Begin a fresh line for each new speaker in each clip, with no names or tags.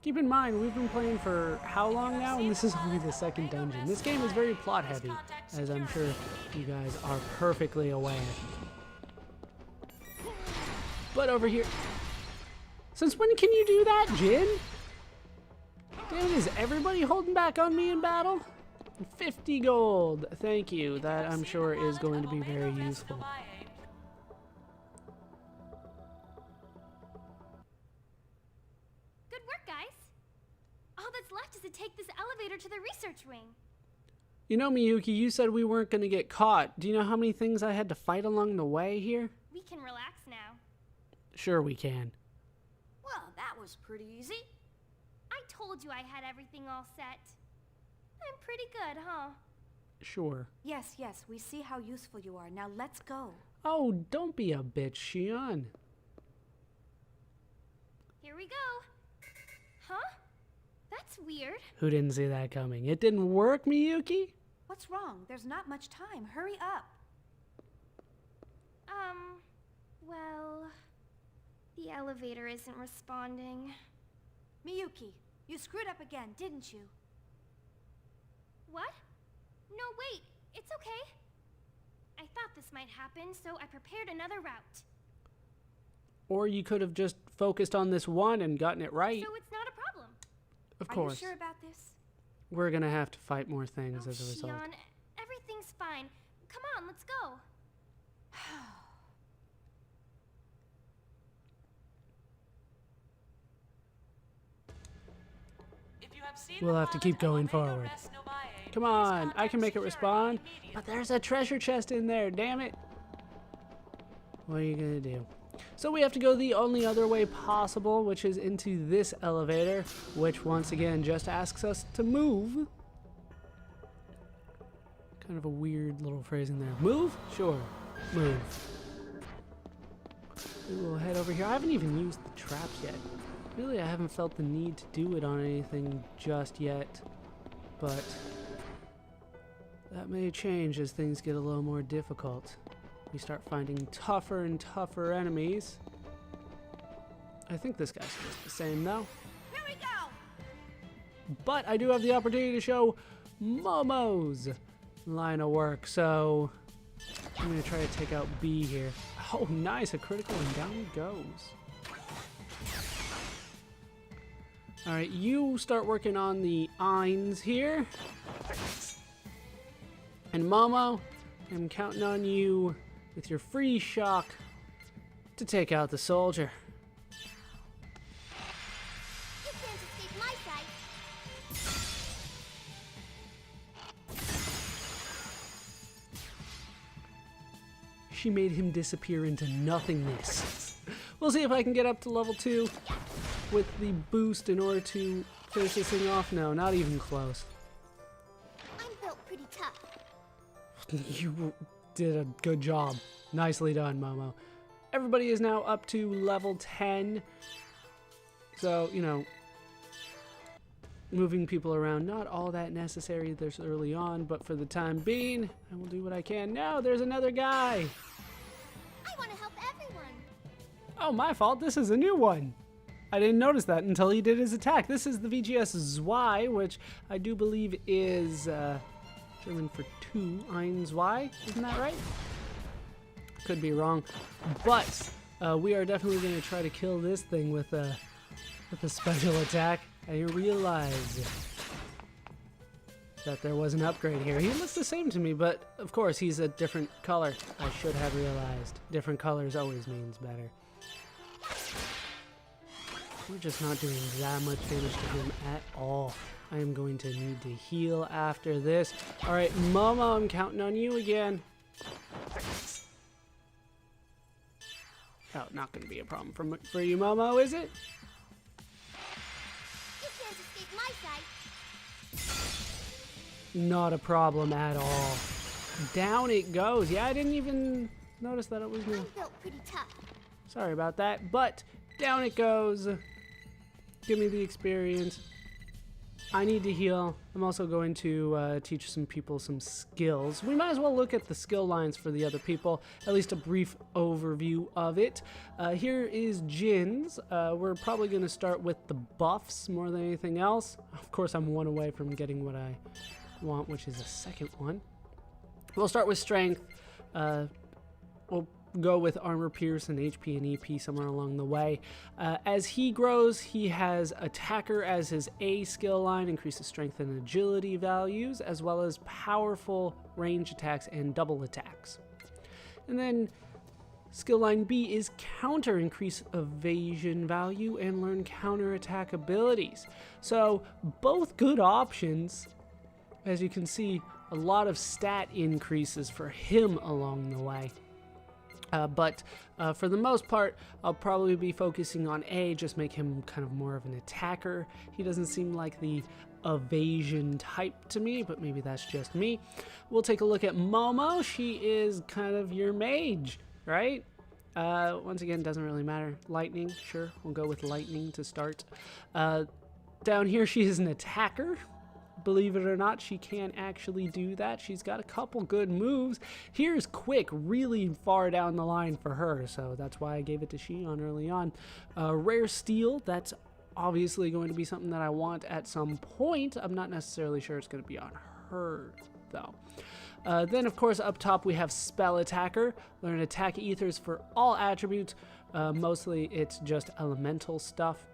Keep in mind, we've been playing for how long now, and this is only the second dungeon. This game is very plot heavy, as I'm sure you guys are perfectly aware. But over here... Since when can you do that, Jin? Damn, is everybody holding back on me in battle? 50 gold. Thank you. That, I'm sure, is going to be very useful.
Left is to take this elevator to the research wing.
You know, Miyuki, you said we weren't going to get caught. Do you know how many things I had to fight along the way here?
We can relax now.
Sure we can.
Well, that was pretty easy. I told you I had everything all set. I'm pretty good, huh?
Sure.
Yes, we see how useful you are. Now let's go.
Oh, don't be a bitch, Shion.
Here we go. Huh? That's weird.
Who didn't see that coming? It didn't work, Miyuki?
What's wrong? There's not much time. Hurry up.
Well, the elevator isn't responding.
Miyuki, you screwed up again, didn't you?
What? No, wait. It's okay. I thought this might happen, so I prepared another route.
Or you could have just focused on this one and gotten it right.
So it's not a problem.
Of course.
Are you sure about this?
We're gonna have to fight more things as a result.
Shion, everything's fine. Come on, let's go.
We'll have to keep going forward. Come on, I can make it respond. But there's a treasure chest in there, damn it. What are you gonna do? So we have to go the only other way possible, which is into this elevator, which once again just asks us to move. Kind of a weird little phrasing there. Move? Sure. Move. We will head over here. I haven't even used the traps yet. Really, I haven't felt the need to do it on anything just yet, but that may change as things get a little more difficult. We start finding tougher and tougher enemies. I think this guy's just the same though.
Here we go!
But I do have the opportunity to show Momo's line of work, so I'm going to try to take out B here. Oh, nice, a critical, and down he goes. Alright, you start working on the Eins here. And Momo, I'm counting on you with your free shock to take out the soldier.
You can't escape my sight.
She made him disappear into nothingness. We'll see if I can get up to level 2 with the boost in order to finish this thing off. No, not even close.
I'm built pretty tough.
You did a good job. Nicely done, Momo. Everybody is now up to level 10. So, you know, moving people around, not all that necessary this early on, but for the time being, I will do what I can. Now, there's another guy.
I want to help everyone.
Oh, my fault. This is a new one. I didn't notice that until he did his attack. This is the VGS Zwei, which I do believe is German for 2, Eins Zwei. Isn't that right? Could be wrong. But we are definitely going to try to kill this thing with a special attack. I realized that there was an upgrade here. He looks the same to me, but of course he's a different color. I should have realized. Different colors always means better. We're just not doing that much damage to him at all. I am going to need to heal after this. Alright, Momo, I'm counting on you again. Oh, not going to be a problem for you, Momo, is it?
You can't escape my sight.
Not a problem at all. Down it goes. Yeah, I didn't even notice that it was new.
I'm built pretty tough.
Sorry about that, but down it goes. Give me the experience. I need to heal. I'm also going to teach some people some skills. We might as well look at the skill lines for the other people, at least a brief overview of it. Here is Jin's. We're probably going to start with the buffs more than anything else. Of course, I'm one away from getting what I want, which is a second one. We'll start with strength. We'll go with armor pierce and HP and EP somewhere along the way. As he grows, he has attacker as his A skill line, increases strength and agility values, as well as powerful range attacks and double attacks. And then skill line B is counter, increase evasion value and learn counter attack abilities. So both good options. As you can see, a lot of stat increases for him along the way. But for the most part, I'll probably be focusing on A, just make him kind of more of an attacker. He doesn't seem like the evasion type to me, but maybe that's just me. We'll take a look at Momo. She is kind of your mage, right? Once again, doesn't really matter. Lightning, sure, we'll go with lightning to start. Down here, she is an attacker. Believe it or not, she can actually do that. She's got a couple good moves. Here's quick, really far down the line for her, so that's why I gave it to Shion early on. Rare steel, that's obviously going to be something that I want at some point. I'm not necessarily sure it's going to be on her, though. Then, of course, up top we have spell attacker. Learn attack ethers for all attributes. Mostly it's just elemental stuff.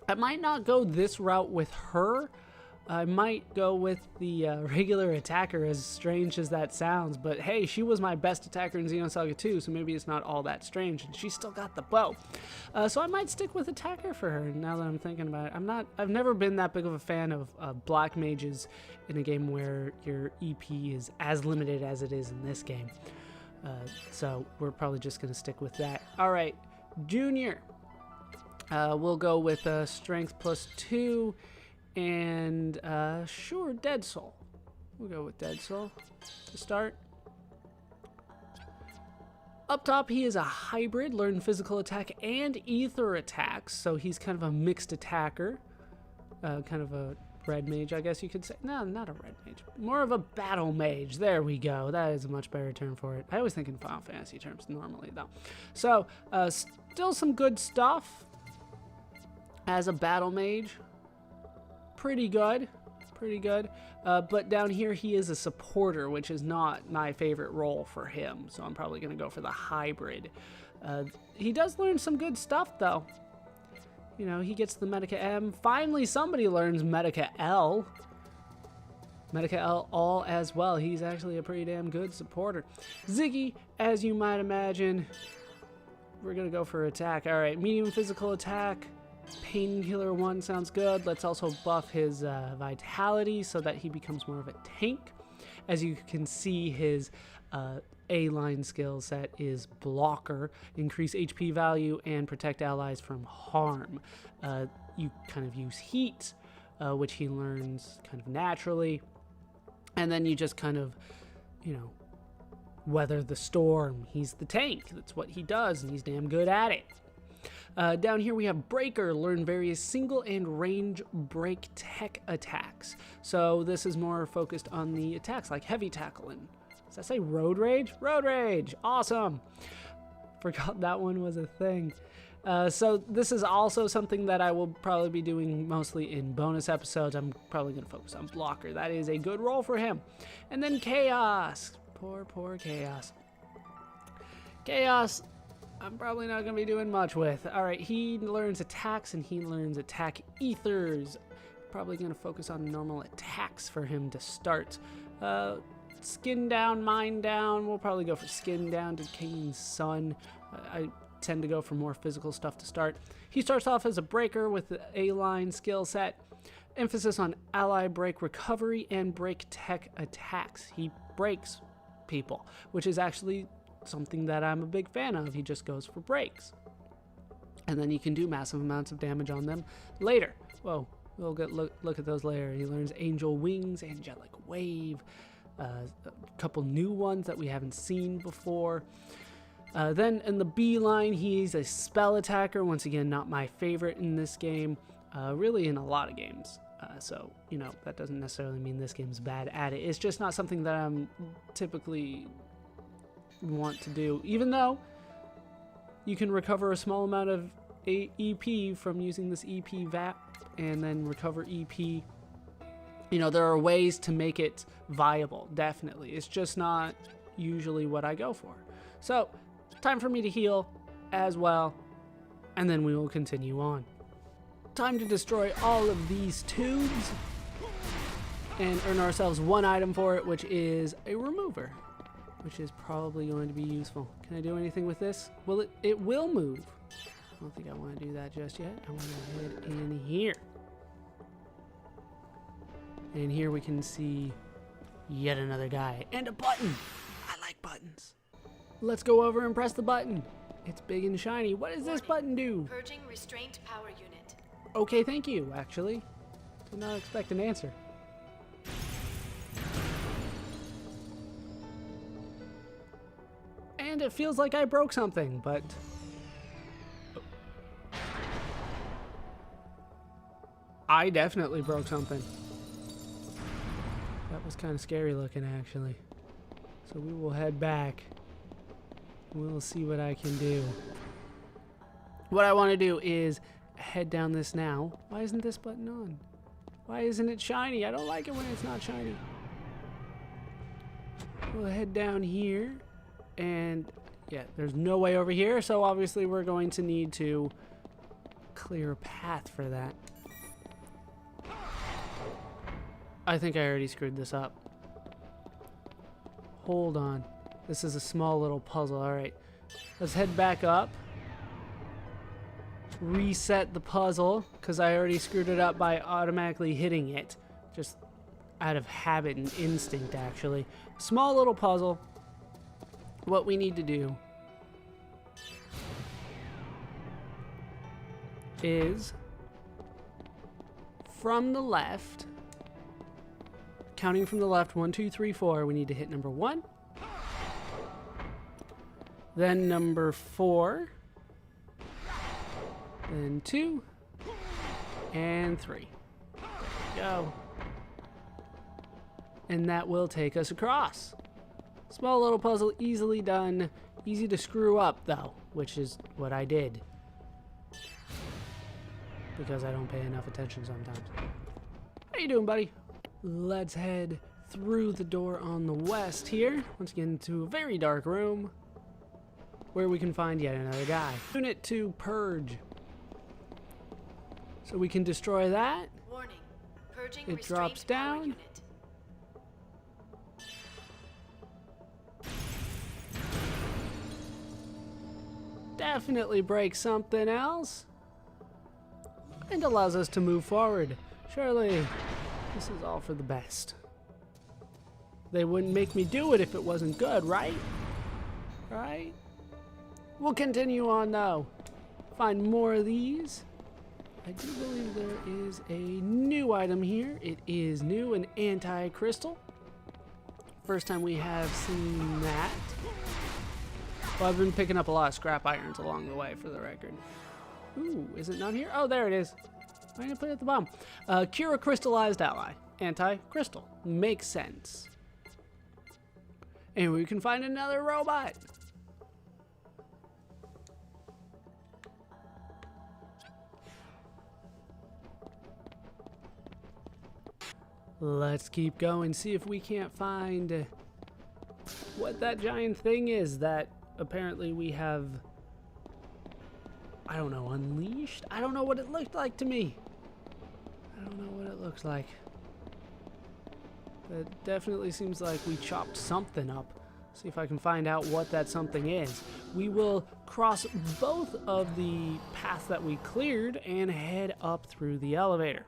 I might not go this route with her. I might go with the regular attacker, as strange as that sounds, but hey, she was my best attacker in Xenosaga 2, so maybe it's not all that strange, and she's still got the bow. So I might stick with attacker for her, now that I'm thinking about it. I've never been that big of a fan of black mages in a game where your EP is as limited as it is in this game. So we're probably just going to stick with that. Alright, Junior. We'll go with strength +2. And sure, Dead Soul. We'll go with Dead Soul to start. Up top, he is a hybrid, learn physical attack and ether attacks. So he's kind of a mixed attacker. Kind of a red mage, I guess you could say. No, not a red mage. More of a battle mage. There we go. That is a much better term for it. I always think in Final Fantasy terms normally, though. So, still some good stuff as a battle mage. Pretty good, but down here he is a supporter, which is not my favorite role for him, so I'm probably going to go for the hybrid. He does learn some good stuff, though. You know, he gets the Medica M. Finally, somebody learns Medica L. Medica L all as well. He's actually a pretty damn good supporter. Ziggy, as you might imagine, we're going to go for attack. All right, medium physical attack. Painkiller 1 sounds good. Let's also buff his vitality so that he becomes more of a tank. As you can see, his A-line skill set is blocker, increase HP value, and protect allies from harm. You kind of use heat, which he learns kind of naturally. And then you just kind of, you know, weather the storm. He's the tank. That's what he does, and he's damn good at it. Down here we have Breaker, learn various single and range break tech attacks. So this is more focused on the attacks like heavy tackle and, does that say road rage? Road rage, awesome. Forgot that one was a thing. So this is also something that I will probably be doing mostly in bonus episodes. I'm probably going to focus on blocker. That is a good role for him. And then Chaos. Poor Chaos. Chaos, I'm probably not going to be doing much with. Alright, he learns attacks and he learns attack ethers. Probably going to focus on normal attacks for him to start. Skin down, mind down. We'll probably go for skin down, Decaying Sun. I tend to go for more physical stuff to start. He starts off as a breaker with the A-line skill set. Emphasis on ally break recovery and break tech attacks. He breaks people, which is actually something that I'm a big fan of. He just goes for breaks. And then you can do massive amounts of damage on them later. Whoa, we'll look at those later. He learns Angel Wings, Angelic Wave, a couple new ones that we haven't seen before. Then in the B line, he's a spell attacker. Once again, not my favorite in this game. Really in a lot of games. So, you know, that doesn't necessarily mean this game's bad at it. It's just not something that I'm typically want to do, even though you can recover a small amount of EP from using this EP VAP and then recover EP. You know, there are ways to make it viable, definitely. It's just not usually what I go for. So, time for me to heal as well, and then we will continue on. Time to destroy all of these tubes and earn ourselves one item for it, which is a remover, which is probably going to be useful. Can I do anything with this? Well, it will move. I don't think I want to do that just yet. I want to head in here. And here we can see yet another guy and a button. I like buttons. Let's go over and press the button. It's big and shiny. What does this button do?
Purging restraint power unit.
Okay, thank you, actually. Did not expect an answer. And it feels like I broke something, but... I definitely broke something. That was kind of scary looking, actually. So we will head back. We'll see what I can do. What I want to do is head down this now. Why isn't this button on? Why isn't it shiny? I don't like it when it's not shiny. We'll head down here. And yeah, there's no way over here. So obviously we're going to need to clear a path for that. I think I already screwed this up. Hold on. This is a small little puzzle. All right. Let's head back up. Reset the puzzle, because I already screwed it up by automatically hitting it. Just out of habit and instinct, actually. Small little puzzle. What we need to do is from the left, counting from the left, 1, 2, 3, 4, we need to hit number 1. Then number 4. Then 2. And 3. There we go. And that will take us across. Small little puzzle, easily done. Easy to screw up, though, which is what I did. Because I don't pay enough attention sometimes. How you doing, buddy? Let's head through the door on the west here. Once again, into a very dark room where we can find yet another guy. Unit to purge. So we can destroy that.
Warning. Purging
It drops
restraint power
down.
unit.
Definitely breaks something else. And allows us to move forward. Surely, this is all for the best. They wouldn't make me do it if it wasn't good, right? Right? We'll continue on, though. Find more of these. I do believe there is a new item here. It is new, an anti-crystal. First time we have seen that. Well, I've been picking up a lot of scrap irons along the way, for the record. Ooh, is it not here? Oh, there it is. I'm going to put it at the bottom. Cure a crystallized ally. Anti-crystal. Makes sense. And we can find another robot. Let's keep going, see if we can't find what that giant thing is that apparently we have, I don't know, unleashed? I don't know what it looked like to me. I don't know what it looks like. It definitely seems like we chopped something up. See if I can find out what that something is. We will cross both of the paths that we cleared and head up through the elevator.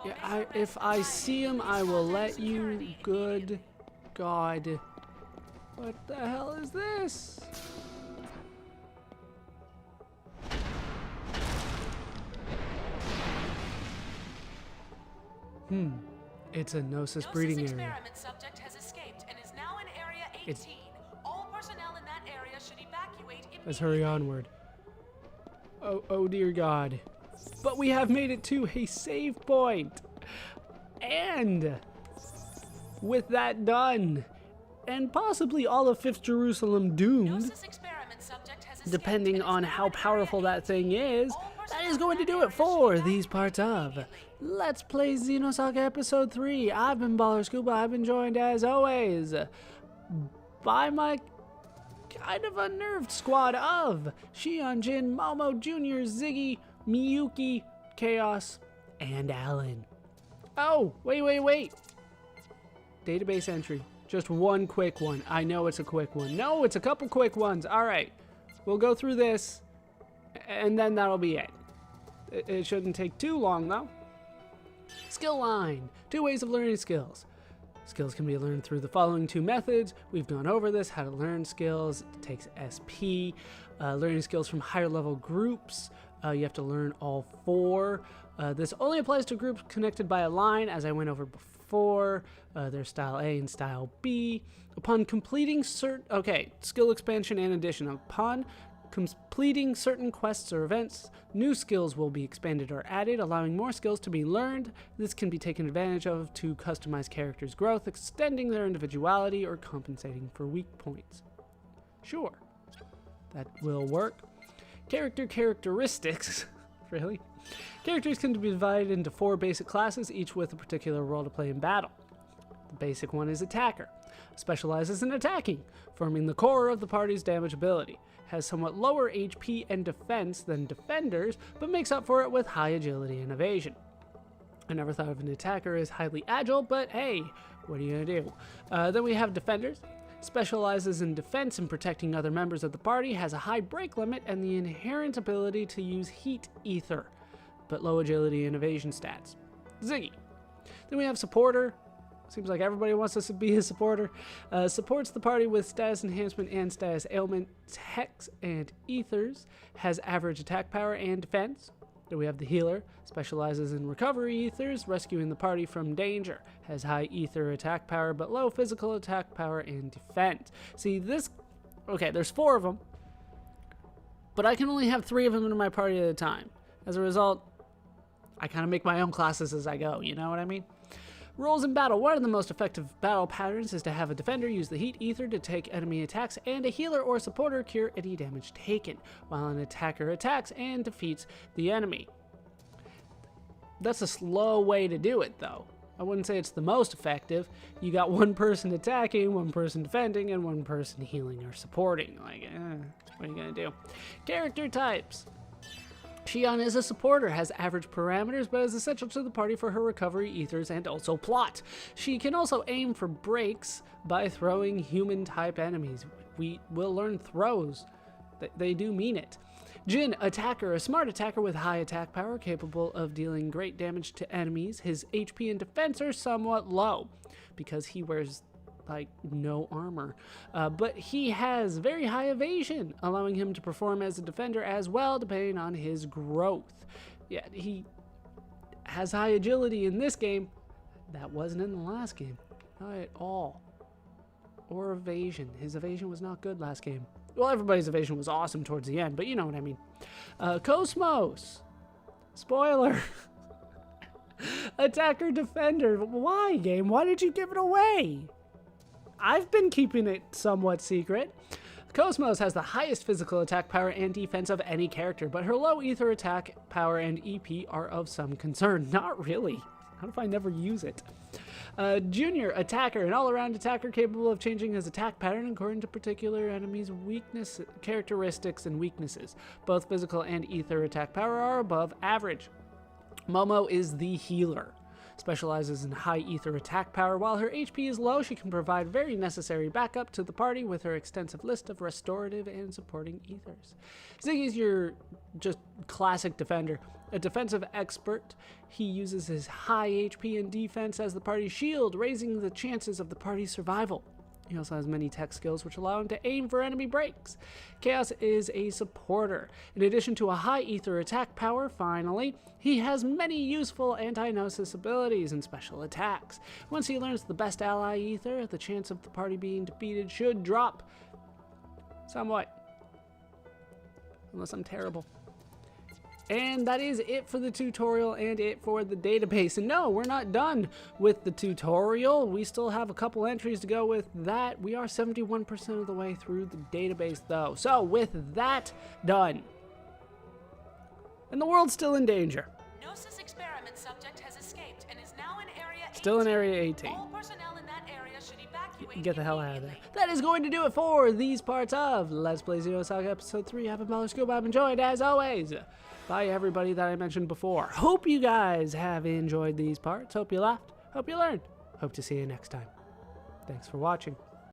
Yeah, if I see him, I will let you. Good God. What the hell is this? It's a Gnosis breeding area.
Experiment subject has escaped and is now in Area 18. All personnel in that area should evacuate immediately.
Let's hurry onward. Oh dear God. But we have made it to a save point. And with that done, and possibly all of 5th Jerusalem doomed,
Gnosis experiment subject has escaped
depending
and is
on
now
how
in
powerful
area
that thing is, that is going to do it for these parts of Let's Play Xenosaga Episode 3. I've been Baller Scuba. I've been joined, as always, by my kind of unnerved squad of Shion, Jin, Momo, Jr., Ziggy, Miyuki, Chaos, and Alan. Oh, wait. Database entry. Just one quick one. I know it's a quick one. No, it's a couple quick ones. All right. We'll go through this, and then that'll be it. It shouldn't take too long, though. Skill line. 2 ways of learning skills. Skills can be learned through the following 2 methods. We've gone over this, how to learn skills. It takes SP. Learning skills from higher level groups. You have to learn all 4. This only applies to groups connected by a line, as I went over before. There's style A and style B. Upon completing skill expansion and addition. Upon completing certain quests or events, new skills will be expanded or added, allowing more skills to be learned. This can be taken advantage of to customize characters' growth, extending their individuality, or compensating for weak points. Sure, that will work. Character characteristics. Really? Characters can be divided into 4 basic classes, each with a particular role to play in battle. The basic one is Attacker. Specializes in attacking, forming the core of the party's damage ability. Has somewhat lower HP and defense than Defenders, but makes up for it with high agility and evasion. I never thought of an Attacker as highly agile, but hey, what are you gonna do? Then we have Defenders. Specializes in defense and protecting other members of the party, has a high break limit and the inherent ability to use Heat Ether, but low agility and evasion stats. Ziggy. Then we have Supporter. Seems like everybody wants us to be a supporter. Supports the party with status enhancement and status ailment, Hex, and Ethers. Has average attack power and defense. Then we have the Healer. Specializes in recovery ethers, rescuing the party from danger. Has high ether attack power, but low physical attack power and defense. See, this... Okay, there's 4 of them. But I can only have 3 of them in my party at a time. As a result, I kind of make my own classes as I go, you know what I mean? Roles in battle. One of the most effective battle patterns is to have a defender use the heat ether to take enemy attacks, and a healer or supporter cure any damage taken, while an attacker attacks and defeats the enemy. That's a slow way to do it, though. I wouldn't say it's the most effective. You got 1 person attacking, 1 person defending, and 1 person healing or supporting. Like, what are you gonna do? Character types. Shion is a supporter, has average parameters, but is essential to the party for her recovery ethers and also plot. She can also aim for breaks by throwing human-type enemies. We will learn throws. They do mean it. Jin, attacker, a smart attacker with high attack power, capable of dealing great damage to enemies. His HP and defense are somewhat low, because he wears like no armor, but he has very high evasion, allowing him to perform as a defender as well, depending on his growth. Yeah, he has high agility in this game. That wasn't in the last game, not at all. Or evasion. His evasion was not good last game. Well, everybody's evasion was awesome towards the end, but you know what I mean. Cosmos, spoiler. Attacker defender. Why, game? Why did you give it away? I've been keeping it somewhat secret. Cosmos has the highest physical attack power and defense of any character, but her low ether attack power and EP are of some concern. Not really. How if I never use it? Junior, attacker, an all-around attacker capable of changing his attack pattern according to particular enemies' weakness, characteristics, and weaknesses. Both physical and ether attack power are above average. Momo is the healer. Specializes in high ether attack power. While her HP is low, she can provide very necessary backup to the party with her extensive list of restorative and supporting ethers. Ziggy's your just classic defender. A defensive expert, he uses his high HP and defense as the party's shield, raising the chances of the party's survival. He also has many tech skills which allow him to aim for enemy breaks. Chaos is a supporter. In addition to a high ether attack power, finally, he has many useful anti-gnosis abilities and special attacks. Once he learns the best ally ether, the chance of the party being defeated should drop somewhat. Unless I'm terrible. And that is it for the tutorial and it for the database. And no, we're not done with the tutorial. We still have a couple entries to go with that. We are 71% of the way through the database though. So with that done, and the world's still in danger.
Gnosis experiment subject has escaped and is now in area 18.
Still in area 18.
All personnel in that area should evacuate
Get the hell out of there.
immediately.
That is going to do it for these parts of Let's Play Xenosaga Episode 3. Have a Mother Scuba. I've enjoyed, as always, by everybody that I mentioned before. Hope you guys have enjoyed these parts. Hope you laughed. Hope you learned. Hope to see you next time. Thanks for watching.